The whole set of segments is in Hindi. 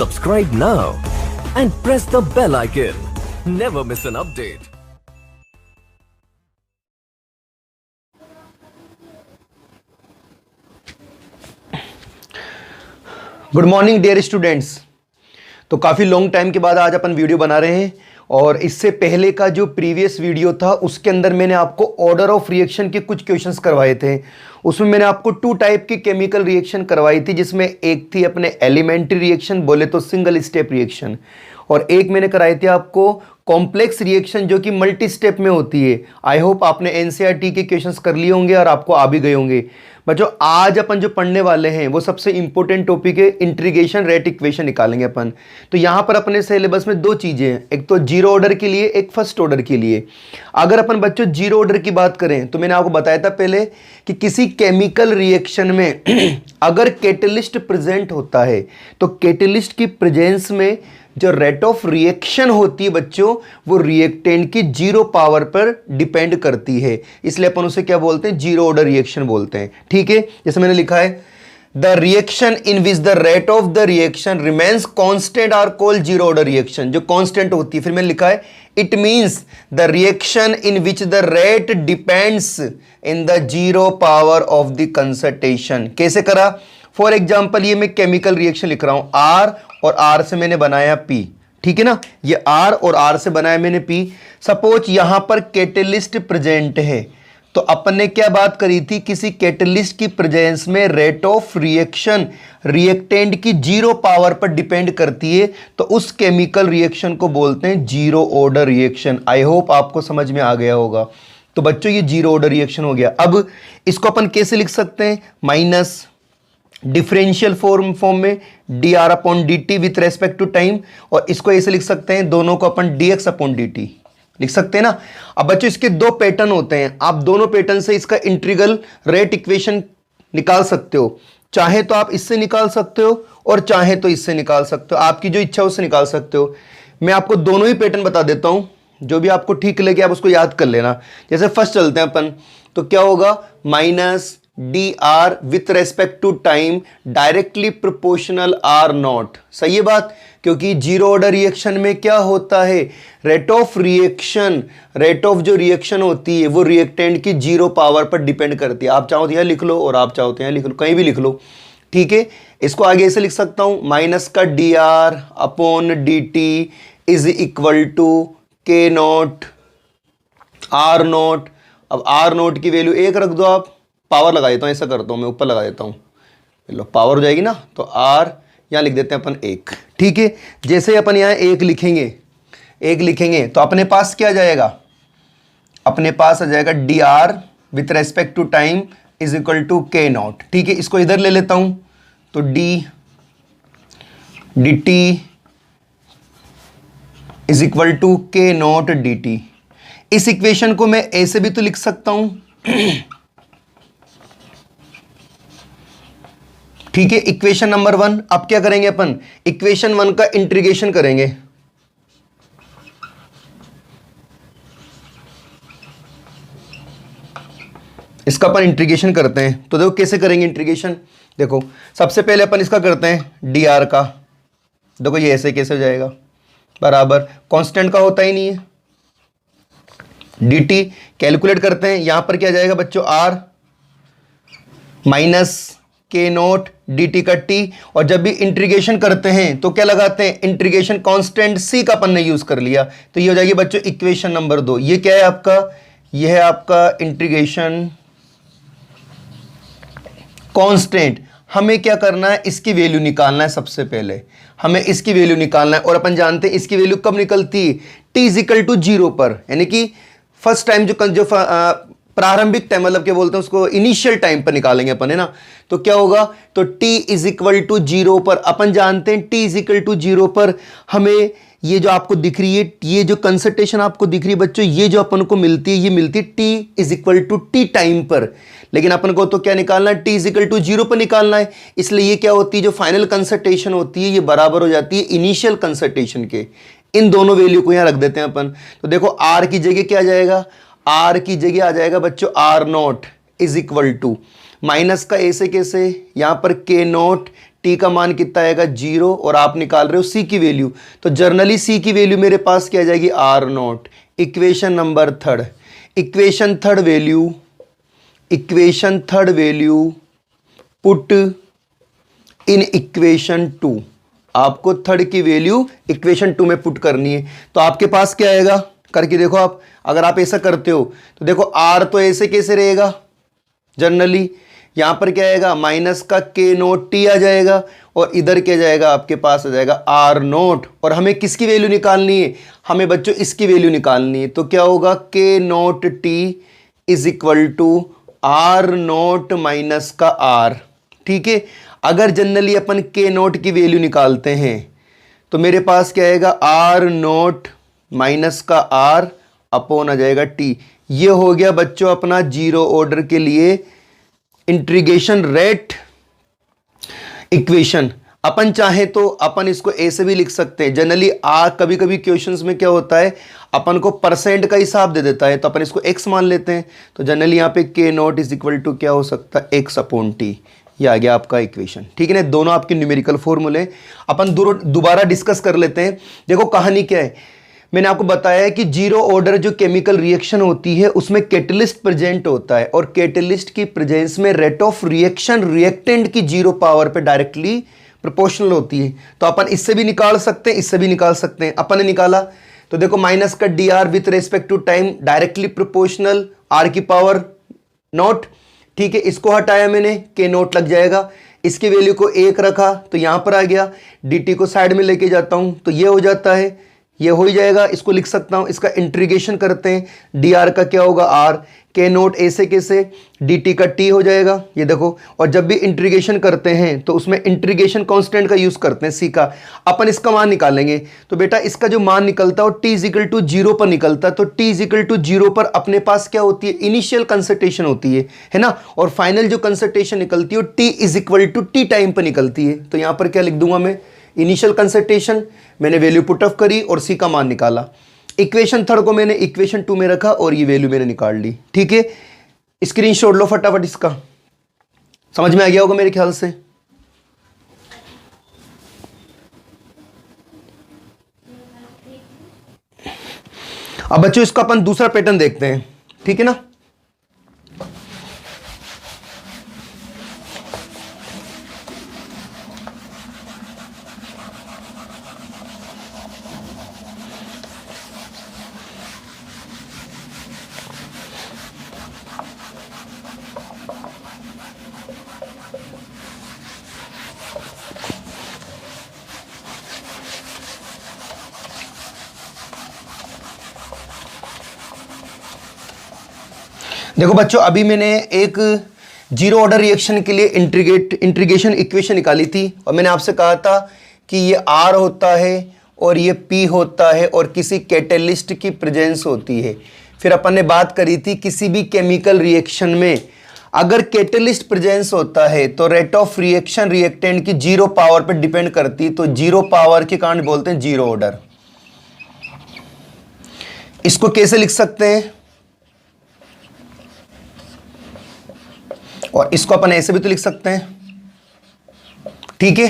Subscribe now and press the bell icon. Never miss an update. Good morning dear students. तो काफ़ी लॉन्ग टाइम के बाद आज अपन वीडियो बना रहे हैं और इससे पहले का जो प्रीवियस वीडियो था उसके अंदर मैंने आपको ऑर्डर ऑफ रिएक्शन के कुछ क्वेश्चंस करवाए थे। उसमें मैंने आपको 2 टाइप की केमिकल रिएक्शन करवाई थी, जिसमें एक थी अपने एलिमेंट्री रिएक्शन, बोले तो सिंगल स्टेप रिएक्शन, और एक मैंने कराई थी आपको कॉम्प्लेक्स रिएक्शन जो कि मल्टी स्टेप में होती है। आई होप आपने एनसीईआरटी के क्वेश्चंस कर लिए होंगे और आपको आ भी गए होंगे। बच्चों आज अपन जो पढ़ने वाले हैं वो सबसे इंपॉर्टेंट टॉपिक है, इंटीग्रेशन रेट इक्वेशन निकालेंगे अपन। तो यहाँ पर अपने सिलेबस में 2 चीज़ें हैं, एक तो जीरो ऑर्डर के लिए, एक फर्स्ट ऑर्डर के लिए। अगर अपन बच्चों जीरो ऑर्डर की बात करें तो मैंने आपको बताया था पहले कि किसी केमिकल रिएक्शन में अगर कैटलिस्ट प्रेजेंट होता है तो कैटलिस्ट की प्रेजेंस में जो रेट ऑफ रिएक्शन होती है बच्चों वो रिएक्टेंट की जीरो पावर पर डिपेंड करती है, इसलिए अपन उसे क्या बोलते हैं, जीरो ऑर्डर रिएक्शन बोलते हैं। ठीक है, जैसे मैंने लिखा है the reaction in which the rate of the reaction remains constant are called zero order reaction, जो कांस्टेंट होती है। फिर मैंने लिखा है it means the reaction in which the rate depends in the zero power of the concentration. कैसे करा, फॉर एग्जाम्पल ये मैं केमिकल रिएक्शन लिख रहा हूं, आर और आर से मैंने बनाया पी, ठीक है ना, ये आर और आर से बनाया मैंने पी। सपोज यहां पर कैटलिस्ट प्रेजेंट है तो अपन ने क्या बात करी थी, किसी कैटलिस्ट की प्रेजेंस में रेट ऑफ रिएक्शन रिएक्टेंट की जीरो पावर पर डिपेंड करती है, तो उस केमिकल रिएक्शन को बोलते हैं zero order reaction. I hope आपको समझ में आ गया होगा। तो बच्चों ये जीरो ऑर्डर रिएक्शन हो गया। अब इसको अपन कैसे लिख सकते हैं, माइनस डिफरेंशियल फॉर्म में D are upon D T with respect to time, और इसको ऐसे लिख सकते हैं दोनों को अपन D X upon D T लिख सकते हैं ना। अब बच्चों इसके 2 पैटर्न होते हैं, आप दोनों पैटर्न से इसका इंटीग्रल रेट इक्वेशन निकाल सकते हो। चाहे तो आप इससे निकाल सकते हो और चाहे तो इससे निकाल सकते हो, आपकी जो इच्छा उससे निकाल सकते हो। मैं आपको दोनों ही पैटर्न बता देता हूं, जो भी आपको ठीक लगे आप उसको याद कर लेना। जैसे फर्स्ट चलते हैं अपन, तो क्या होगा, minus d r with respect to time directly proportional r naught. सही है बात, क्योंकि जीरो ऑर्डर रिएक्शन में क्या होता है, rate of reaction, rate of जो रिएक्शन होती है वो रिएक्टेंट की जीरो पावर पर डिपेंड करती है। आप चाहो तो यहां लिख लो और आप चाहो तो यहां लिख लो, कहीं भी लिख लो। ठीक है, इसको आगे ऐसे लिख सकता हूं, माइनस का d are upon D t is equal to k naught r naught. अब आर नॉट की वैल्यू 1 रख दो, आप पावर लगा देता हूं, ऐसा करता हूं मैं, ऊपर लगा देता हूं, लो पावर हो जाएगी ना, तो आर यहां लिख देते हैं अपन 1। ठीक है, जैसे अपन यहां 1 लिखेंगे तो अपने पास क्या जाएगा, अपने पास आ जाएगा d r with respect to time is equal to k naught. ठीक है, इसको इधर ले लेता हूं, तो d t is equal to k naught d t. इस इक्वेशन को मैं ऐसे भी तो लिख सकता हूं ठीक है, इक्वेशन नंबर 1। अब क्या करेंगे अपन, इक्वेशन 1 का इंटीग्रेशन करेंगे। इसका अपन इंटीग्रेशन करते हैं, तो देखो कैसे करेंगे इंटीग्रेशन। देखो सबसे पहले अपन इसका करते हैं डी आर का, देखो ये ऐसे कैसे हो जाएगा, बराबर कांस्टेंट का होता ही नहीं है, डी टी कैलकुलेट करते हैं। यहां पर क्या जाएगा बच्चों, आर माइनस के नोट डी टी का टी, और जब भी इंटीग्रेशन करते हैं तो क्या लगाते हैं, इंटीग्रेशन कांस्टेंट सी का अपन ने यूज कर लिया, तो ये हो जाएगी बच्चों इक्वेशन नंबर 2। ये क्या है आपका, ये है आपका इंटीग्रेशन कांस्टेंट। हमें क्या करना है, इसकी वैल्यू निकालना है। सबसे पहले हमें इसकी वैल्यू निकालना है, और अपन जानते हैं इसकी वैल्यू कब निकलती है, टी इज इक्वल टू 0 पर, यानी कि फर्स्ट टाइम जो प्रारंभिक टाइम, मतलब क्या बोलते हैं उसको, इनिशियल टाइम पर निकालेंगे अपन, है ना। तो क्या होगा, तो t इज इक्वल टू 0 पर, अपन जानते हैं t इज इक्वल टू 0 पर हमें ये जो आपको दिख रही है, ये जो कंसंट्रेशन आपको दिख रही है बच्चों, ये जो अपन को मिलती है, ये मिलती है t is equal to T time पर। लेकिन अपन को तो क्या निकालना है, t इज इक्वल टू 0 पर निकालना है। इसलिए ये क्या होती है, जो फाइनल कंसंट्रेशन होती है ये बराबर हो जाती है इनिशियल कंसंट्रेशन के। इन दोनों वैल्यू को यहां रख देते हैं अपन। तो देखो r की जगह क्या आ जाएगा, आर की जगह आ जाएगा बच्चों r naught is equal to minus का ऐसे कैसे, यहां पर के नॉट टी का मान कितना आएगा 0 और आप निकाल रहे हो सी की वैल्यू, तो जनरली सी की वैल्यू मेरे पास क्या आ जाएगी r naught. Equation number third, equation third value put in equation 2, आपको थर्ड की वैल्यू इक्वेशन 2 में पुट करनी है। तो आपके पास क्या आएगा, करके देखो आप, अगर आप ऐसा करते हो तो देखो आर तो ऐसे कैसे रहेगा, जनरली यहां पर क्या आएगा माइनस का के नोट टी आ जाएगा और इधर क्या जाएगा आपके पास आ जाएगा आर नोट। और हमें किसकी वैल्यू निकालनी है, हमें बच्चों इसकी वैल्यू निकालनी है। तो क्या होगा k naught T is equal to r naught minus का आर। ठीक है, अगर जनरली अपन के नोट की वैल्यू निकालते हैं तो मेरे पास क्या आएगा आर नोट माइनस का आर अपॉन आ जाएगा टी। ये हो गया बच्चों अपना जीरो ऑर्डर के लिए इंटीग्रेशन रेट इक्वेशन। अपन चाहे तो अपन इसको ऐसे भी लिख सकते हैं, जनरली कभी कभी क्वेश्चंस में क्या होता है अपन को परसेंट का हिसाब दे देता है, तो अपन इसको x मान लेते हैं। तो जनरली यहाँ पे के नॉट इज इक्वल टू क्या हो सकता है एक्स अपॉन टी। ये आ गया आपका इक्वेशन। ठीक है ना, दोनों आपके न्यूमेरिकल फॉर्मूले। अपन दोबारा डिस्कस कर लेते हैं। देखो कहानी क्या है, मैंने आपको बताया है कि जीरो ऑर्डर जो केमिकल रिएक्शन होती है उसमें कैटलिस्ट प्रेजेंट होता है और कैटलिस्ट की प्रेजेंस में रेट ऑफ रिएक्शन रिएक्टेंट की जीरो पावर पे डायरेक्टली प्रोपोर्शनल होती है। तो अपन इससे भी निकाल सकते हैं, इससे भी निकाल सकते हैं। अपन ने निकाला तो देखो माइनस का d r with respect to time directly proportional r की पावर नॉट। ठीक है, इसको हटाया मैंने, के नोट लग जाएगा, इसकी वैल्यू को 1 रखा तो यहां पर आ गया, dt को साइड में लेके जाता हूं तो ये हो जाता है, ये हो ही जाएगा। इसको लिख सकता हूं, इसका इंटीग्रेशन करते हैं, dr का क्या होगा r, के नोट ऐसे कैसे dt का t हो जाएगा, ये देखो। और जब भी इंटीग्रेशन करते हैं तो उसमें इंटीग्रेशन कांस्टेंट का यूज करते हैं, c का। अपन इसका मान निकालेंगे तो बेटा इसका जो मान निकलता है वो t इजिकल टू 0 पर निकलता है। तो t इजिकल टू 0 पर अपने पास क्या होती है, इनिशियल कंसंट्रेशन होती है ना, और फाइनल जो कंसंट्रेशन निकलती है t is equal to t time पर निकलती है। तो यहां पर क्या लिख दूंगा मैं, इनिशियल कंसंट्रेशन, मैंने वैल्यू पुट ऑफ करी और c का मान निकाला। इक्वेशन थर्ड को मैंने इक्वेशन 2 में रखा और ये वैल्यू मैंने निकाल ली। ठीक है, स्क्रीनशॉट लो फटाफट, इसका समझ में आ गया होगा मेरे ख्याल से। अब बच्चों इसका अपन दूसरा पैटर्न देखते हैं। ठीक है ना, देखो बच्चों अभी मैंने एक जीरो ऑर्डर रिएक्शन के लिए इंटीग्रेशन इक्वेशन निकाली थी और मैंने आपसे कहा था कि ये R होता है और ये P होता है और किसी कैटलिस्ट की प्रेजेंस होती है। फिर अपन ने बात करी थी किसी भी केमिकल रिएक्शन में अगर कैटलिस्ट प्रेजेंस होता है तो रेट ऑफ रिएक्शन रिएक्टेंट की जीरो पावर पर डिपेंड करती है। तो जीरो पावर के कारण बोलते हैं जीरो ऑर्डर। इसको कैसे लिख सकते हैं, और इसको अपन ऐसे भी तो लिख सकते हैं। ठीक है,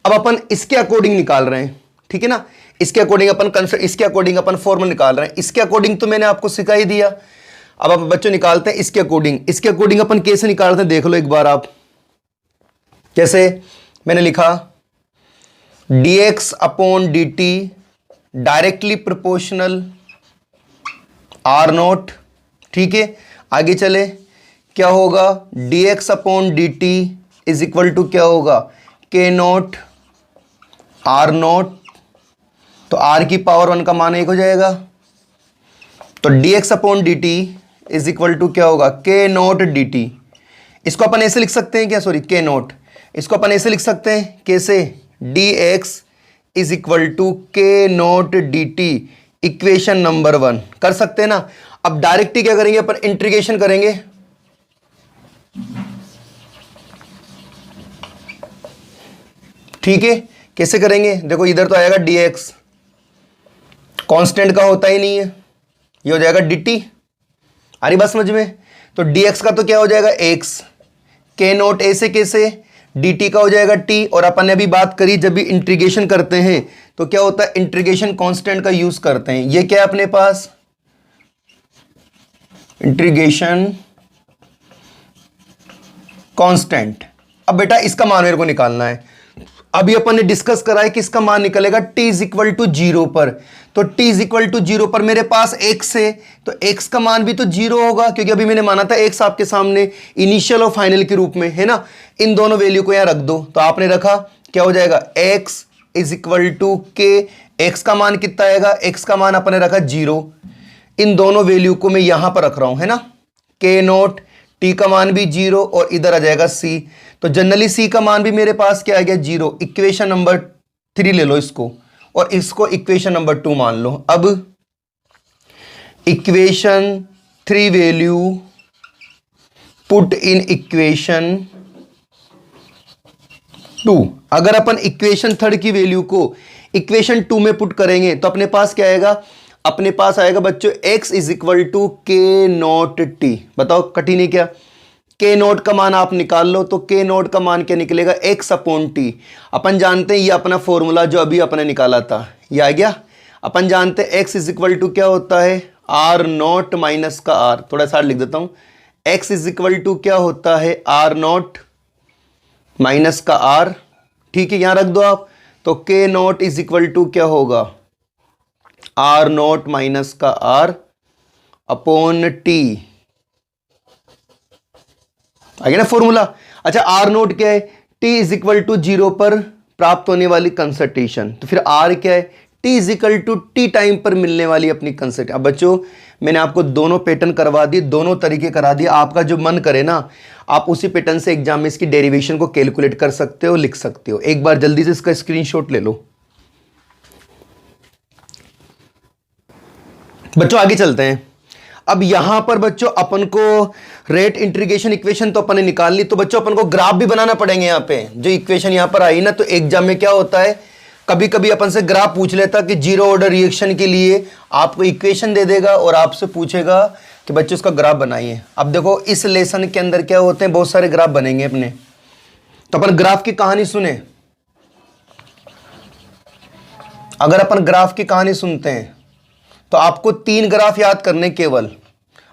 अब अपन इसके अकॉर्डिंग निकाल रहे हैं। ठीक है ना, इसके अकॉर्डिंग अपन फॉर्मूला निकाल रहे हैं। इसके अकॉर्डिंग तो मैंने आपको सिखा ही दिया। अब आप बच्चों निकालते हैं इसके अकॉर्डिंग अपन कैसे निकालते हैं देख लो एक बार आप। कैसे मैंने लिखा dx upon dt directly proportional r naught. ठीक है, आगे चले, क्या होगा dx upon dt is equal to क्या होगा के नोट आर नोट। तो r की पावर 1 का मान 1 हो जाएगा। तो dx upon dt is equal to क्या होगा के नोट dt। इसको अपन ऐसे लिख सकते हैं क्या, सॉरी के नोट, इसको अपन ऐसे लिख सकते हैं कैसे, dx is equal to K note dt equation number 1 कर सकते हैं ना। अब डायरेक्टली क्या करेंगे अपन, इंटीग्रेशन करेंगे। ठीक है, कैसे करेंगे, देखो इधर तो आएगा dx, कांस्टेंट का होता ही नहीं है, ये हो जाएगा dt। आ रही बात समझ में। तो dx का तो क्या हो जाएगा x, के नोट ऐसे कैसे dt का हो जाएगा t, और अपन ने अभी बात करी जब भी इंटीग्रेशन करते हैं तो क्या होता है, इंटीग्रेशन कांस्टेंट का यूज करते हैं। ये क्या है अपने पास, इंटीग्रेशन कांस्टेंट। अब बेटा इसका मान मेरे को निकालना है। अभी अपन ने डिस्कस करा है कि इसका मान निकलेगा t इज इक्वल टू 0 पर। तो t इज इक्वल टू 0 पर मेरे पास x है, तो x का मान भी तो 0 होगा, क्योंकि अभी मैंने माना था x आपके सामने इनिशियल और फाइनल के रूप में है ना। इन दोनों वैल्यू को यहां रख दो, तो आपने रखा, क्या हो जाएगा, x is equal to k। x का मान कितना आएगा, x का मान अपने रखा 0। इन दोनों वैल्यू को मैं यहां पर रख रहा हूं, है ना। k नोट, t का मान भी 0, और इधर आ जाएगा c। तो जनरली c का मान भी मेरे पास क्या आ गया, 0। इक्वेशन नंबर 3 ले लो इसको, और इसको इक्वेशन नंबर 2 मान लो। अब equation 3 value put in equation 2। अगर अपन इक्वेशन 3 की वैल्यू को इक्वेशन 2 में पुट करेंगे तो अपने पास क्या आएगा, अपने पास आएगा बच्चों x is equal to k naught t। बताओ कठिन है क्या, k नोट का मान आप निकाल लो, तो k नोट का मान क्या निकलेगा, x अपॉन t। अपन जानते हैं ये अपना फॉर्मूला जो अभी अपने निकाला था, ये आ गया। अपन जानते हैं x इज इक्वल टू क्या होता है, r नोट माइनस का r। थोड़ा सा लिख देता हूं, x इज इक्वल टू क्या होता है, r नोट माइनस का r। ठीक है, यहां रख दो आप। तो k naught is equal to क्या होगा, r नोट माइनस का r अपॉन t। आ गया ना फॉर्मूला। अच्छा, r नोट क्या है, t इज इक्वल टू 0 पर प्राप्त होने वाली कंसंट्रेशन। तो फिर r क्या है, t is equal to t time पर मिलने वाली अपनी कंसंट्रेशन। अब बच्चों मैंने आपको दोनों पैटर्न करवा दिए, दोनों तरीके करा दिए। आपका जो मन करे ना, आप उसी पैटर्न से एग्जाम में इसकी डेरिवेशन को कैलकुलेट कर सकते हो, लिख सकते हो। एक बार जल्दी से इसका स्क्रीनशॉट ले लो। बच्चों आगे चलते हैं। अब यहां पर बच्चों अपन को रेट इंटीग्रेशन इक्वेशन तो अपन ने निकाल ली, तो बच्चों अपन को ग्राफ भी बनाना पड़ेंगे। यहां पे जो इक्वेशन यहां पर आई ना, तो एग्जाम में क्या होता है, कभी कभी अपन से ग्राफ पूछ लेता कि जीरो ऑर्डर रिएक्शन के लिए आपको इक्वेशन दे देगा और आपसे पूछेगा कि बच्चों इसका ग्राफ बनाइए। अब देखो इस लेसन के अंदर क्या होते हैं, बहुत सारे ग्राफ बनेंगे अपने। तो अपन ग्राफ की कहानी सुने, अगर अपन ग्राफ की कहानी सुनते हैं तो आपको 3 ग्राफ याद करने केवल।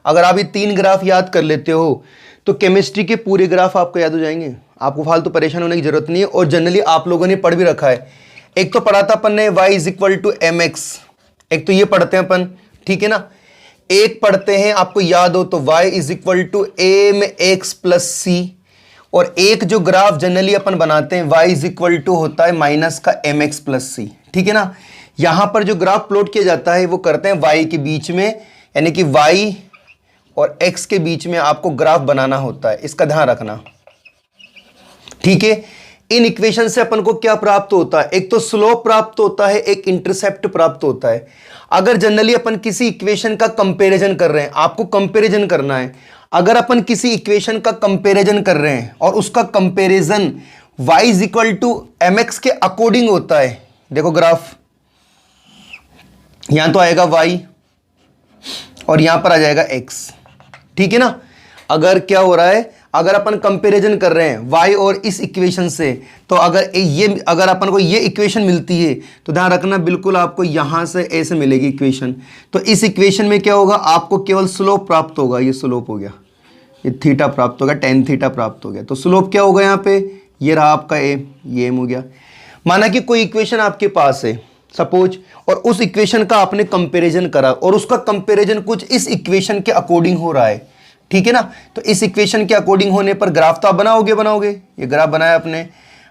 अगर आप ये 3 ग्राफ याद कर लेते हो तो केमिस्ट्री के पूरे ग्राफ आपको याद हो जाएंगे। आपको फालतू परेशान होने की जरूरत नहीं है, और जनरली आप लोगों ने पढ़ भी रखा है। एक तो पढ़ा था अपन ने y is equal to M x, एक तो ये पढ़ते हैं अपन, ठीक है ना। एक पढ़ते हैं, आपको याद हो तो y is equal to M X plus C, और एक जो ग्राफ जनरली अपन बनाते हैं y इज इक्वल टू होता है माइनस का एम एक्स प्लस सी, ठीक है ना। यहां पर जो ग्राफ प्लॉट किया जाता है वो करते हैं y के बीच में, यानी कि y और x के बीच में आपको ग्राफ बनाना होता है, इसका ध्यान रखना, ठीक है। इन इक्वेशन से अपन को क्या प्राप्त होता है, एक तो स्लोप प्राप्त होता है, एक इंटरसेप्ट प्राप्त होता है। अगर जनरली अपन किसी इक्वेशन का कंपैरिजन कर रहे हैं, आपको कंपैरिजन करना है। अगर अपन किसी इक्वेशन का कंपैरिजन कर रहे हैं और उसका comparison y is equal to M x के अकॉर्डिंग होता है, देखो ग्राफ यहां तो आएगा y और यहां पर आ जाएगा x, ठीक है ना। अगर क्या हो रहा है, अगर अपन कंपैरिजन कर रहे हैं y और इस इक्वेशन से, तो अगर अपन को ये इक्वेशन मिलती है तो ध्यान रखना बिल्कुल आपको यहां से ऐसे मिलेगी इक्वेशन। तो इस इक्वेशन में क्या होगा, आपको केवल स्लोप प्राप्त होगा, ये स्लोप हो गया, ये थीटा प्राप्त होगा, टेन थीटा प्राप्त हो गया। तो स्लोप क्या होगा यहाँ पे, ये रहा आपका ए, ये एम हो गया। माना कि कोई इक्वेशन आपके पास है सपोज, और उस इक्वेशन का आपने कंपैरिजन करा और उसका कंपैरिजन कुछ इस इक्वेशन के अकॉर्डिंग हो रहा है, ठीक है ना। तो इस इक्वेशन के अकॉर्डिंग होने पर ग्राफ तो आप बनाओगे। ये ग्राफ बनाया आपने।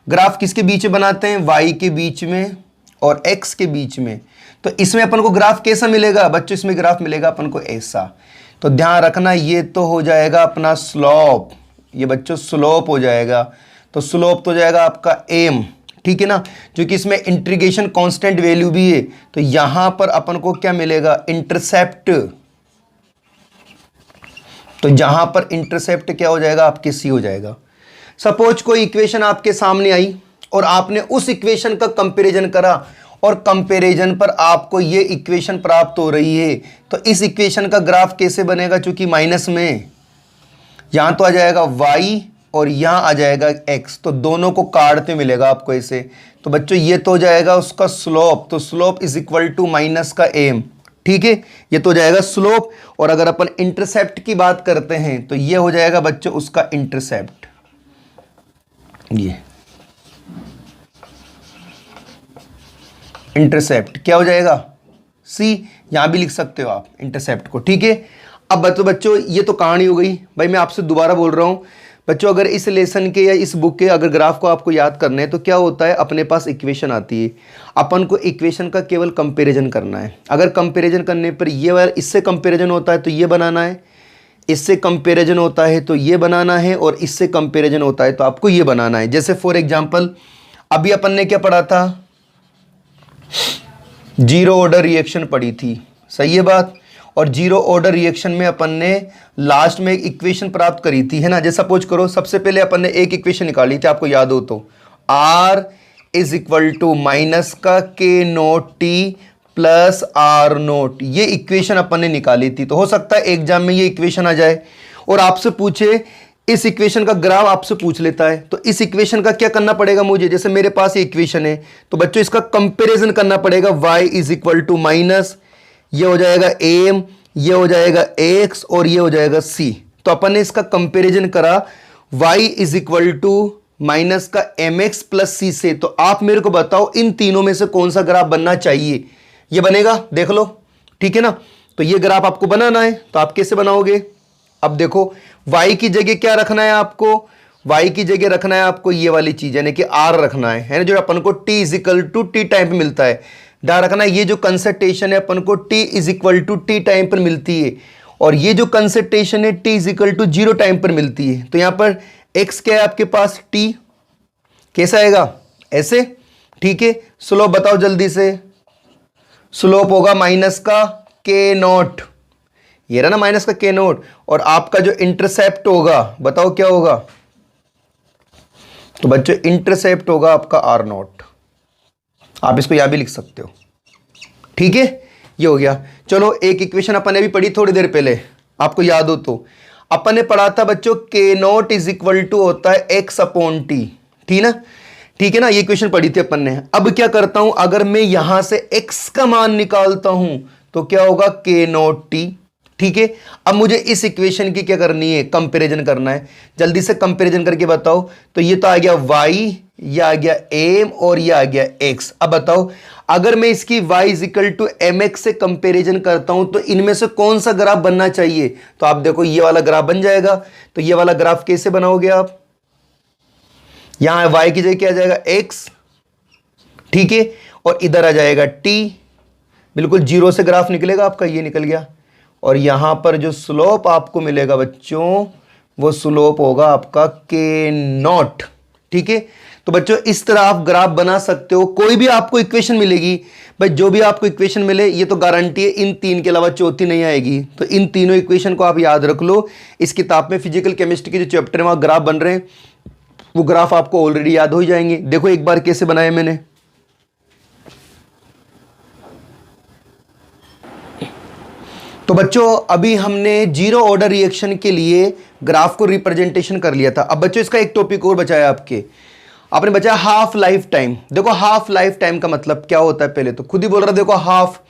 ग्राफ किसके बीच में बनाते हैं, y के बीच में और x के बीच में। तो इसमें अपन को ग्राफ कैसा मिलेगा बच्चों, इसमें ग्राफ मिलेगा अपन को ऐसा। तो ध्यान रखना ये तो हो जाएगा अपना स्लोप, ये बच्चों स्लोप हो जाएगा। तो स्लोप तो हो जाएगा आपका m, ठीक है ना, जो कि इसमें इंटीग्रेशन कांस्टेंट वैल्यू भी है। तो यहां पर अपन को क्या मिलेगा, इंटरसेप्ट। तो जहां पर इंटरसेप्ट क्या हो जाएगा, आपके सी हो जाएगा। सपोज कोई इक्वेशन आपके सामने आई और आपने उस इक्वेशन का कंपैरिजन करा और कंपैरिजन पर आपको ये इक्वेशन प्राप्त हो रही है। तो इस इक्वेशन का ग्राफ कैसे बनेगा, चूंकि माइनस में, यहां तो आ जाएगा y और यहाँ आ जाएगा x, तो दोनों को काटते मिलेगा आपको ऐसे। तो बच्चों ये तो हो जाएगा उसका स्लोप, तो slope is equal to minus का एम, ठीक है, ये तो हो जाएगा स्लोप। और अगर अपन इंटरसेप्ट की बात करते हैं तो ये हो जाएगा बच्चों उसका इंटरसेप्ट, ये इंटरसेप्ट क्या हो जाएगा सी, यहां भी लिख सकते हो आप इंटरसेप्ट को, ठीक है। अब बच्चों ये तो कहानी हो गई भाई, मैं आपसे दोबारा बोल रहा हूं बच्चों, अगर इस लेसन के या इस बुक के अगर ग्राफ को आपको याद करना है तो क्या होता है, अपने पास इक्वेशन आती है, अपन को इक्वेशन का केवल कंपैरिजन करना है। अगर कंपैरिजन करने पर ये वाला इससे कंपैरिजन होता है तो ये बनाना है, इससे कंपैरिजन होता है तो ये बनाना है, और इससे कंपैरिजन होता है तो आपको ये बनाना है। जैसे फॉर एग्जांपल अभी अपन ने क्या पढ़ा था, जीरो ऑर्डर रिएक्शन पढ़ी थी, सही है बात। और जीरो ऑर्डर रिएक्शन में अपन ने लास्ट में एक इक्वेशन प्राप्त करी थी, है ना। जैसा सपोज करो सबसे पहले अपन ने एक इक्वेशन निकाली थी, आपको याद हो तो, R is equal to minus का k naught t plus r naught, ये इक्वेशन अपन ने निकाली थी। तो हो सकता है एग्जाम में ये इक्वेशन आ जाए और आपसे पूछे, इस इक्वेशन का ग्राफ आपसे पूछ लेता है, तो इस इक्वेशन का क्या करना पड़ेगा मुझे, जैसे मेरे पास ये इक्वेशन है तो बच्चों इसका कंपैरिजन करना पड़ेगा। y is equal to minus, ये हो जाएगा m, ये हो जाएगा x और ये हो जाएगा c। तो अपन ने इसका कंपैरिजन करा y is equal to minus का mx प्लस c से। तो आप मेरे को बताओ इन तीनों में से कौन सा ग्राफ बनना चाहिए, ये बनेगा, देख लो, ठीक है ना। तो ये ग्राफ आपको बनाना है, तो आप कैसे बनाओगे, अब देखो y की जगह क्या रखना है आपको, y की जगह रखना है आपको ये वाली चीज, यानी कि r रखना है ना, जो अपन को t is equal to T time पे मिलता है। ध्यान रखना ये जो कंसंट्रेशन है अपन को t is equal to T time पर मिलती है, और ये जो कंसंट्रेशन है t is equal to zero time पर मिलती है। तो यहां पर x क्या है आपके पास, t, कैसा आएगा ऐसे, ठीक है। स्लोप बताओ जल्दी से, स्लोप होगा माइनस का के नोट, ये रहा ना माइनस का के नोट, और आपका जो इंटरसेप्ट होगा बताओ क्या होगा, तो बच्चों इंटरसेप्ट होगा आपका आर नोट, आप इसको यहां भी लिख सकते हो, ठीक है। ये हो गया। चलो एक इक्वेशन अपन ने भी पढ़ी थोड़ी देर पहले, आपको याद हो तो, अपन ने पढ़ा था बच्चों के नोट इज इक्वल टू होता है एक्स अपॉन टी, ठीक है ना, ये इक्वेशन पढ़ी थी अपन ने। अब क्या करता हूं, अगर मैं यहां से x का मान निकालता हूं तो क्या होगा के नोट टी, ठीक है। अब मुझे इस इक्वेशन की क्या करनी है, कंपैरिजन करना है, जल्दी से कंपैरिजन करके बताओ। तो ये तो आ गया y, ये आ गया m और ये आ गया x। अब बताओ अगर मैं इसकी y is equal to M x से कंपैरिजन करता हूं तो इनमें से कौन सा ग्राफ बनना चाहिए, तो आप देखो ये वाला ग्राफ बन जाएगा। तो ये वाला ग्राफ कैसे बनाओगे आप, यहां y की जगह क्या आ जाएगा x, ठीक है, और इधर आ जाएगा t, बिल्कुल जीरो से ग्राफ निकलेगा आपका, ये निकल गया। और यहां पर जो स्लोप आपको मिलेगा बच्चों, वो स्लोप होगा आपका के नॉट, ठीक है। तो बच्चों इस तरह आप ग्राफ बना सकते हो, कोई भी आपको इक्वेशन मिलेगी भाई, जो भी आपको इक्वेशन मिले ये तो गारंटी है इन तीन के अलावा चौथी नहीं आएगी। तो इन तीनों इक्वेशन को आप याद रख लो। इस किताब में फिजिकल केमिस्ट्री के जो चैप्टर है वहां ग्राफ बन रहे हैं, वो ग्राफ आपको ऑलरेडी याद हो जाएंगे। देखो एक बार कैसे बनाया मैंने, तो बच्चों अभी हमने जीरो ऑर्डर रिएक्शन के लिए ग्राफ को रिप्रेजेंटेशन कर लिया था। अब बच्चों इसका एक टॉपिक और बचाया आपने बचाया हाफ लाइफ टाइम। देखो हाफ लाइफ टाइम का मतलब क्या होता है, पहले तो खुद ही बोल रहा, देखो हाफ,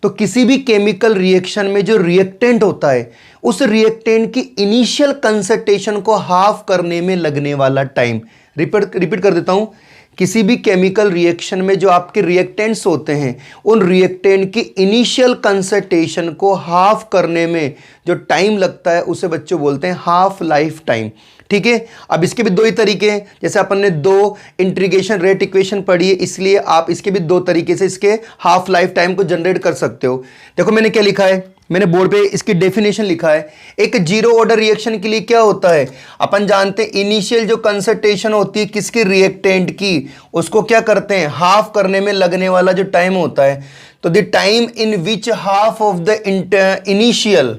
तो किसी भी केमिकल रिएक्शन में जो रिएक्टेंट होता है उस रिएक्टेंट की इनिशियल कंसंट्रेशन को हाफ करने में लगने वाला टाइम। रिपीट कर देता हूं, किसी भी केमिकल रिएक्शन में जो आपके रिएक्टेंट्स होते हैं उन रिएक्टेंट की इनिशियल कंसंट्रेशन को हाफ करने में जो टाइम लगता है उसे बच्चों बोलते हैं हाफ लाइफ टाइम, ठीक है। अब इसके भी दो ही तरीके हैं, जैसे अपन ने दो इंटीग्रेशन रेट इक्वेशन पढ़ी है, इसलिए आप इसके भी दो तरीके से इसके हाफ लाइफ टाइम को जनरेट कर सकते हो। देखो मैंने क्या लिखा है, मैंने बोर्ड पे इसकी डेफिनेशन लिखा है। एक जीरो ऑर्डर रिएक्शन के लिए क्या होता है, अपन जानते हैं इनिशियल जो कंसंट्रेशन होती है किसकी, रिएक्टेंट की, उसको क्या करते हैं हाफ करने में लगने वाला जो टाइम होता है। तो the time in which half of the initial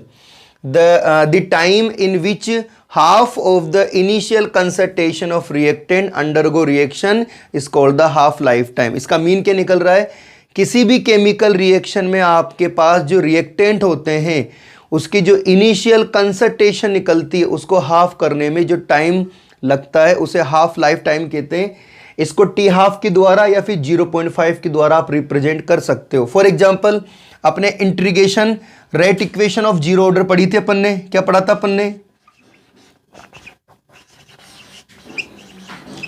the time in which half of the initial concentration of reactant undergo reaction is called the half life time। इसका मीन क्या निकल रहा है, किसी भी केमिकल रिएक्शन में आपके पास जो रिएक्टेंट होते हैं उसकी जो इनिशियल कंसंट्रेशन निकलती है उसको हाफ करने में जो टाइम लगता है उसे हाफ लाइफ टाइम कहते हैं। इसको टी हाफ के द्वारा या फिर 0.5 के द्वारा आप रिप्रेजेंट कर सकते हो। फॉर एग्जाम्पल अपने integration rate equation of zero order पढ़ी थी अपन ने, क्या पढ़ा था अपन ने?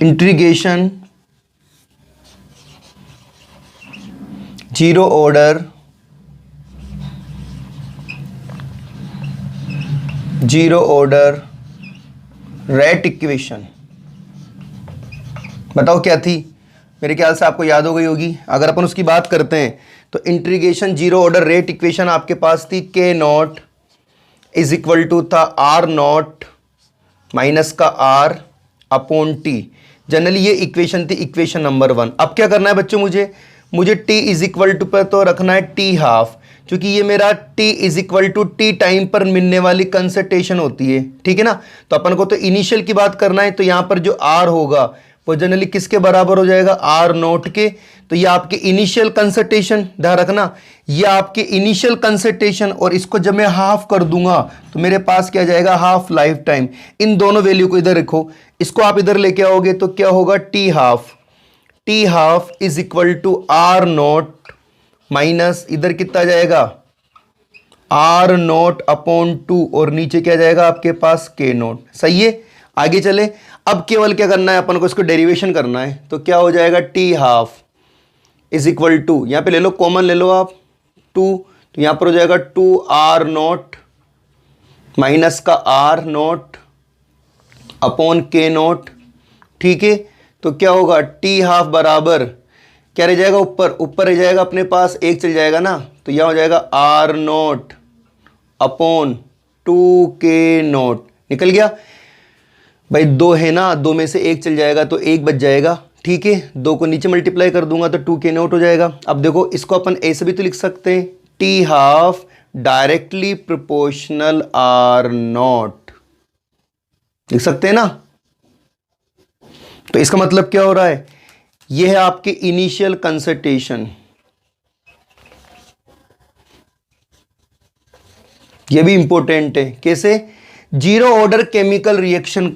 Integration zero order rate equation, बताओ क्या थी? मेरे ख्याल से आपको याद हो गई होगी। अगर अपन उसकी बात करते हैं तो integration zero order rate equation आपके पास थी के नॉट इज इक्वल टू था आर नॉट माइनस का आर अपॉन टी। जनरली ये इक्वेशन थी इक्वेशन नंबर 1। अब क्या करना है बच्चों, मुझे टी इज इक्वल टू पर तो रखना है टी हाफ, क्योंकि ये मेरा t is equal to T time पर मिलने वाली कंसंट्रेशन होती है, ठीक है ना। तो अपन को तो इनिशियल की बात करना है, तो यहां पर जो आर होगा वो जनरली किसके बराबर हो जाएगा? आर नोट के। तो ये आपके इनिशियल कंसंट्रेशन, ध्यान रखना ये आपके इनिशियल कंसंट्रेशन, और इसको जब मैं हाफ कर दूंगा तो मेरे पास क्या जाएगा? Half life time. इन दोनों वैल्यू को इधर रखो, इसको आप इधर लेके आओगे तो क्या होगा? T half is equal to r naught minus इधर कितना जाएगा? आर नोट अपॉन 2, और नीचे क्या जाएगा आपके पास? के नोट। सही है, आगे चले। अब केवल क्या करना है अपन को? इसको डेरिवेशन करना है। तो क्या हो जाएगा? T half is equal to, यहां पे ले लो कॉमन ले लो आप 2, तो यहां पर हो जाएगा 2 आर नोट माइनस का आर नोट अपॉन के नोट, ठीक है। तो क्या होगा? टी हाफ बराबर क्या रह जाएगा? ऊपर रह जाएगा अपने पास, एक चल जाएगा ना, तो यहां हो जाएगा आर नोट अपॉन 2 के नोट। निकल गया भाई, 2 है ना, 2 में से एक चल जाएगा तो एक बच जाएगा, ठीक है। 2 को नीचे मल्टीप्लाई कर दूंगा तो 2 के नोट हो जाएगा। अब देखो इसको अपन ऐसे भी तो लिख सकते हैं, t half directly proportional r naught, लिख सकते हैं ना। तो इसका मतलब क्या हो रहा है? यह है आपके इनिशियल कंसंट्रेशन, यह भी इंपॉर्टेंट है। कैसे? जीरो ऑर्डर केमिकल रिएक्शन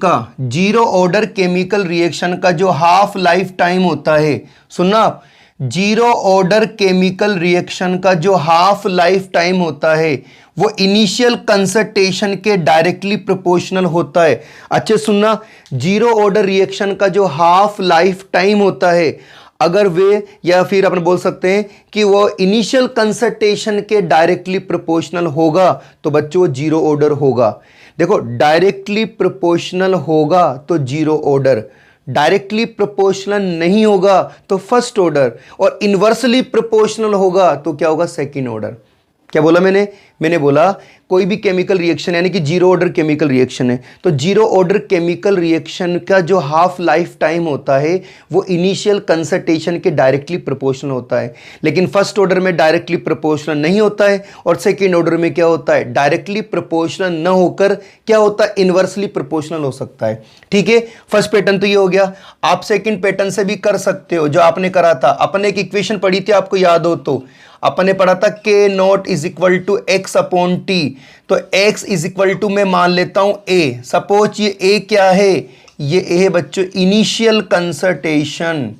का जो हाफ लाइफ टाइम होता है, सुनना आप, जीरो ऑर्डर केमिकल रिएक्शन का जो हाफ लाइफ टाइम होता है वो इनिशियल कंसंट्रेशन के डायरेक्टली प्रोपोर्शनल होता है। अच्छे सुनना, जीरो ऑर्डर रिएक्शन का जो हाफ लाइफ टाइम होता है, अगर वे, या फिर अपन बोल सकते हैं कि वो इनिशियल कंसंट्रेशन के डायरेक्टली प्रोपोर्शनल होगा तो बच्चों वो जीरो ऑर्डर होगा। देखो, डायरेक्टली प्रोपोर्शनल होगा तो जीरो ऑर्डर, डायरेक्टली प्रोपोर्शनल नहीं होगा तो फर्स्ट ऑर्डर, और इन्वर्सली प्रोपोर्शनल होगा तो क्या होगा? Second order. क्या बोला मैंने बोला कोई भी केमिकल रिएक्शन यानी कि जीरो ऑर्डर केमिकल रिएक्शन है, तो जीरो ऑर्डर केमिकल रिएक्शन का जो हाफ लाइफ टाइम होता है वो इनिशियल कंसंट्रेशन के डायरेक्टली प्रोपोर्शनल होता है। लेकिन फर्स्ट ऑर्डर में डायरेक्टली प्रोपोर्शनल नहीं होता है, और सेकेंड ऑर्डर में क्या होता है? डायरेक्टली प्रोपोर्शनल न होकर क्या होता है? इनवर्सली प्रोपोर्शनल हो सकता है, ठीक है। फर्स्ट पैटर्न तो ये हो गया। आप सेकेंड पैटर्न से भी कर सकते हो, जो आपने करा था। अपन एक इक्वेशन पढ़ी थी, आपको याद हो तो, अपन ने पढ़ा था k naught is equal to x upon t. तो x इज इक्वल टू मैं मान लेता हूं a। सपोज ये a क्या है? ये a है बच्चों इनिशियल कंसंट्रेशन।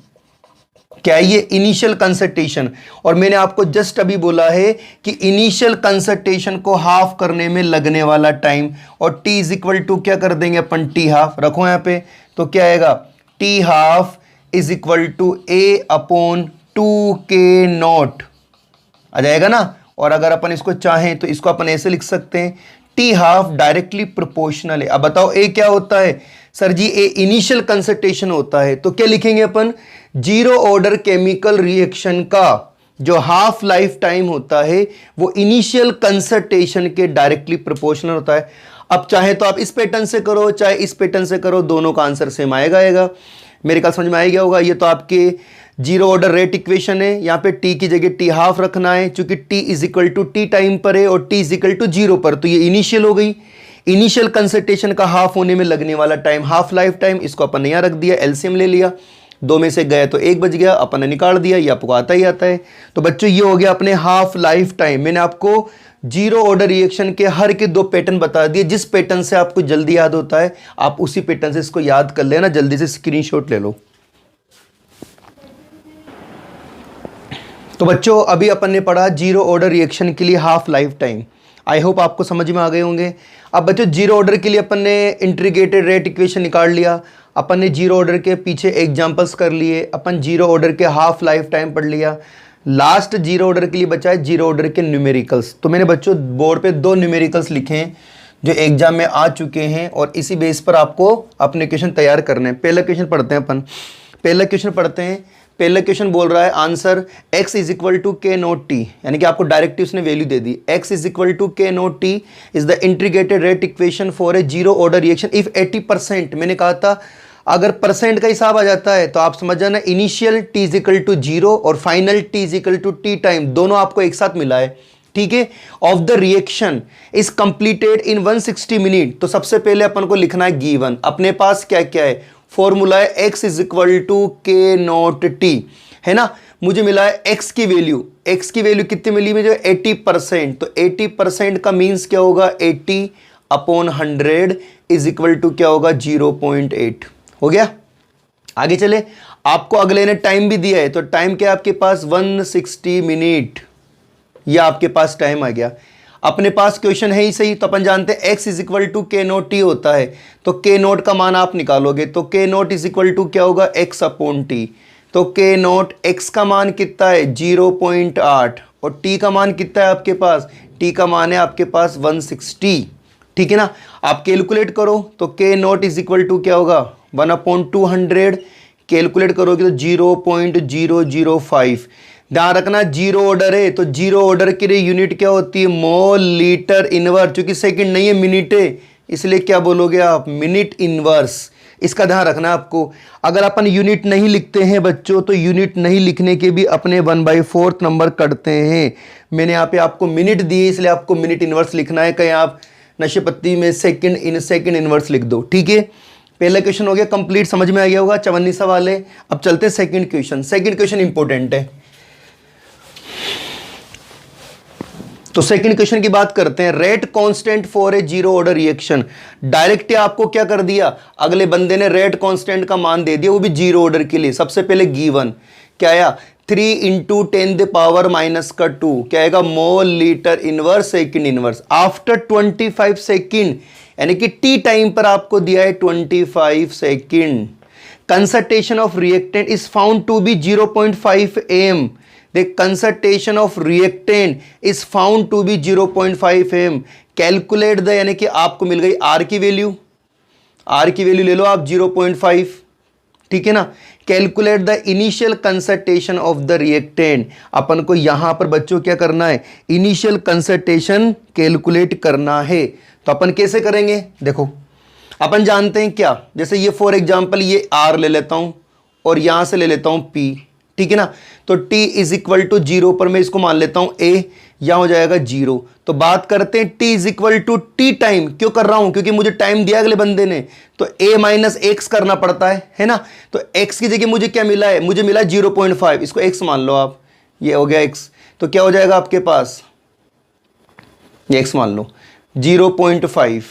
क्या है ये? Initial concentration. और मैंने आपको जस्ट अभी बोला है कि इनिशियल कंसंट्रेशन को हाफ करने में लगने वाला टाइम, और t इज इक्वल टू क्या कर देंगे अपन? टी हाफ रखो यहां पे, तो क्या आएगा? T half is equal to a upon 2 k not आ जाएगा ना। और अगर अपन इसको चाहें तो इसको अपन ऐसे लिख सकते हैं, टी हाफ डायरेक्टली प्रोपोर्शनल है। अब बताओ ए क्या होता है? सर जी ए इनिशियल कंसंट्रेशन होता है, तो क्या लिखेंगे अपन? जीरो ऑर्डर केमिकल रिएक्शन का जो हाफ लाइफ टाइम होता है वो इनिशियल कंसंट्रेशन के डायरेक्टली प्रोपोर्शनल होता है। अब चाहे तो आप इस पैटर्न से करो, चाहे इस पैटर्न से करो, दोनों का आंसर सेम आएगा। मेरे ख्याल समझ में आ गया होगा। ये तो आपके जीरो ऑर्डर रेट इक्वेशन है। यहाँ पे टी की जगह टी हाफ रखना है, क्योंकि t is equal to T time पर है और टी इज इक्वल टू 0 पर, तो ये इनिशियल हो गई। इनिशियल कंसंट्रेशन का हाफ होने में लगने वाला टाइम, हाफ लाइफ टाइम, इसको अपन ने यहाँ रख दिया, एलसीएम ले लिया, 2 में से गए तो 1 बच गया, अपन ने निकाल दिया। ये आपको आता ही आता है। तो बच्चों ये हो गया अपने हाफ लाइफ टाइम। मैंने आपको जीरो ऑर्डर रिएक्शन के हर के दो पैटर्न बता दिए। जिस पैटर्न से आपको जल्दी याद होता है आप उसी पैटर्न से इसको याद कर लेना, जल्दी से स्क्रीनशॉट ले लो। तो बच्चों अभी अपन ने पढ़ा जीरो ऑर्डर रिएक्शन के लिए half life time. I hope आपको समझ में आ गए होंगे। अब बच्चों जीरो ऑर्डर के लिए अपन ने इंटीग्रेटेड रेट इक्वेशन निकाल लिया, अपन ने जीरो ऑर्डर के पीछे एग्जांपल्स कर लिए, अपन जीरो ऑर्डर के हाफ लाइफ टाइम पढ़ लिया। लास्ट जीरो ऑर्डर के लिए बचा है जीरो ऑर्डर के न्यूमेरिकल्स। तो मैंने बच्चों बोर्ड पे दो न्यूमेरिकल्स लिखे हैं जो एग्जाम में आ चुके हैं और इसी बेस पर आपको अपने क्वेश्चन तैयार करने हैं। पहला क्वेश्चन पढ़ते हैं अपन, पहला क्वेश्चन पढ़ते हैं। पहला क्वेश्चन बोल रहा है answer x is equal to K naught T, यानी कि आपको डायरेक्टली उसने वैल्यू दे दी। x is equal to K naught T is the integrated rate equation for a zero order reaction if 80%। मैंने कहा था अगर परसेंट का हिसाब आ जाता है तो आप समझ जाना initial t is equal to zero और final t is equal to T time, दोनों आपको एक साथ मिला है, ठीक है। Of the reaction is completed in 160 minute. तो सबसे पहले अपन को लिखना है गिवन। अपने पास क्या क्या है, फॉर्मूला है x is equal to K naught T, है ना। मुझे मिला है x की वैल्यू, x की वैल्यू कितनी मिली मुझे 80%। तो 80% का मीन्स क्या होगा 80/100 इज इक्वल टू क्या होगा 0.8। हो गया। आगे चले, आपको अगले ने टाइम भी दिया है, तो टाइम क्या आपके पास 160 मिनट, यह आपके पास टाइम आ गया। अपने पास क्वेश्चन है ही सही, तो अपन जानते हैं x is equal to K naught T होता है, तो के नोट का मान आप निकालोगे तो के नोट इज इक्वल टू क्या होगा x/t। तो के नोट x का मान कितना है 0.8 और t का मान कितना है आपके पास, t का मान है आपके पास 160, ठीक है ना। आप कैलकुलेट करो तो के नोट इज इक्वल टू क्या होगा 1/200, कैलकुलेट करोगे तो 0.005। ध्यान रखना जीरो ऑर्डर है तो जीरो ऑर्डर के लिए यूनिट क्या होती है मोल लीटर इनवर्स, क्योंकि सेकंड नहीं है मिनट है, इसलिए क्या बोलोगे आप मिनट इनवर्स। इसका ध्यान रखना आपको। अगर अपन यूनिट नहीं लिखते हैं बच्चों तो यूनिट नहीं लिखने के भी अपने 1/4 नंबर करते हैं। मैंने यहाँ पे आपको मिनट दिए इसलिए आपको मिनट इनवर्स लिखना है, कहीं आप नशे पत्ती में सेकंड इनवर्स लिख दो, ठीक है। पहला क्वेश्चन हो गया कंप्लीट, समझ में आ गया होगा, 54 सवाल है। अब चलते हैं second question. Second question important है, तो सेकंड क्वेश्चन की बात करते हैं। Rate constant for a zero order reaction. Direct आपको क्या कर दिया, अगले बंदे ने रेट कांस्टेंट का मान दे दिया, वो भी जीरो ऑर्डर के लिए। सबसे पहले गिवन क्या आया 3 × 10⁻⁻², क्या आएगा mole litre inverse second inverse after 25 second, यानी कि टी टाइम पर आपको दिया है 25 second. Concentration of reactant is found to be 0.5 m। The concentration of reactant is found to be 0.5 m। Calculate the, यानी कि आपको मिल गई R की वैल्यू, R की वैल्यू ले लो आप 0.5, ठीक है ना। Calculate the initial concentration of the reactant. अपन को यहां पर बच्चों क्या करना है, इनिशियल कंसंट्रेशन कैलकुलेट करना है। तो अपन कैसे करेंगे, देखो अपन जानते हैं क्या, जैसे ये फॉर एग्जांपल ये R ले लेता हूं और यहां से ले लेता हूं P, ठीक है ना। तो t इज इक्वल टू 0 पर मैं इसको मान लेता हूं a, यहां हो जाएगा 0। तो बात करते हैं t is equal to T time, क्यों कर रहा हूं, क्योंकि मुझे टाइम दिया अगले बंदे ने, तो a माइनस x करना पड़ता है ना। तो x की जगह मुझे क्या मिला है, मुझे मिला 0.5, इसको x मान लो आप, ये हो गया x। तो क्या हो जाएगा आपके पास, ये x मान लो 0.5,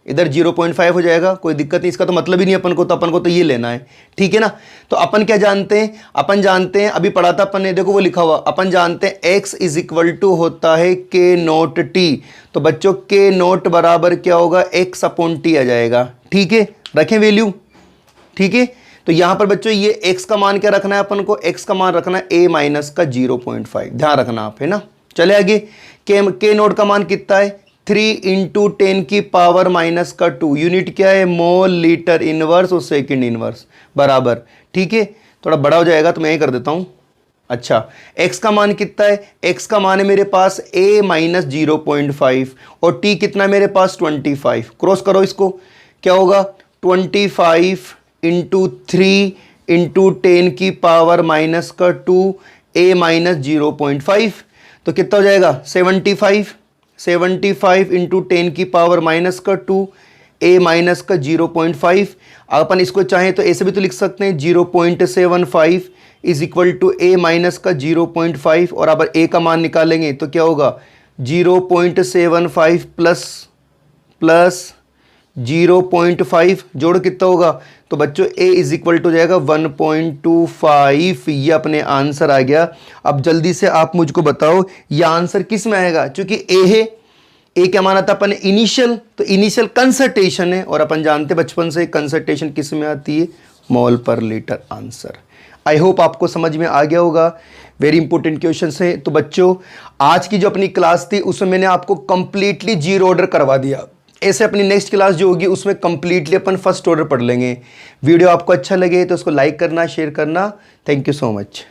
इधर 0.5 हो जाएगा, कोई दिक्कत नहीं, इसका तो मतलब ही नहीं अपन को, तो अपन को तो ये लेना है, ठीक है ना। तो अपन क्या जानते हैं, अपन जानते हैं अभी पढ़ा था अपन ने, देखो वो लिखा हुआ, अपन जानते हैं x इज इक्वल टू होता है के नोट टी। तो बच्चों के नोट बराबर क्या होगा x/t आ जाएगा, ठीक है। रखें वैल्यू, ठीक है। तो यहां पर बच्चों ये x का मान क्या रखना है अपन को, x का मान रखना है a माइनस का 0.5, ध्यान रखना आप, है ना। चले आगे, के नोट का मान कितना है 3 × 10⁻⁻², यूनिट क्या है मोल लीटर इनवर्स और सेकंड इनवर्स बराबर, ठीक है। थोड़ा बड़ा हो जाएगा तो मैं ये कर देता हूं। अच्छा x का मान कितना है, x का मान है मेरे पास a माइनस 0.5 और t कितना है मेरे पास 25। क्रॉस करो इसको, क्या होगा 25 × 3 × 10⁻⁻², a माइनस 0.5, तो कितना हो जाएगा 75 × 10⁻⁻², a माइनस का 0.5। अपन इसको चाहें तो ऐसे भी तो लिख सकते हैं 0.75 is equal to a minus का 0.5, और अब a का मान निकालेंगे तो क्या होगा 0.75 प्लस 0.5 जोड़ कितना होगा? तो बच्चों a इज इक्वल टू जाएगा 1.25। ये अपने आंसर आ गया। अब जल्दी से आप मुझको बताओ ये आंसर किस में आएगा? क्योंकि a है, a क्या माना था अपन ने? इनिशियल। तो इनिशियल कंसंट्रेशन है और अपन जानते बचपन से कंसंट्रेशन किस में आती है? मोल पर लीटर आंसर। आई होप आपको समझ में आ गया होगा। वेरी इंपॉर्टेंट क्वेश्चन है। तो बच्चों आज की जो अपनी क्लास थी उसमें मैंने आपको कंप्लीटली जीरो ऑर्डर करवा दिया। ऐसे अपनी नेक्स्ट क्लास जो होगी उसमें कंप्लीटली अपन फर्स्ट ऑर्डर पढ़ लेंगे। वीडियो आपको अच्छा लगे तो उसको लाइक करना, शेयर करना। Thank you so much.